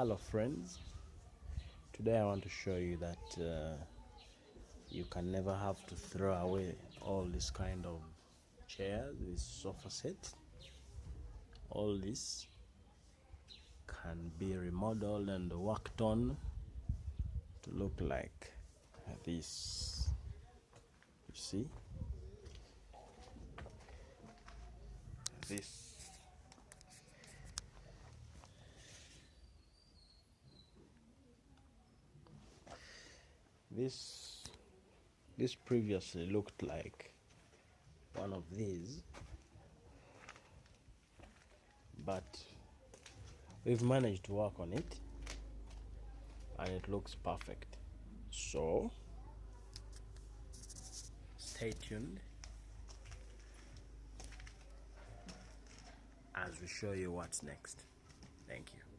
Hello friends, today I want to show you that you can never have to throw away all this kind of chairs, this sofa set. All this can be remodeled and worked on to look like this. You see this. This previously looked like one of these, but we've managed to work on it and it looks perfect. So stay tuned as we show you what's next. Thank you.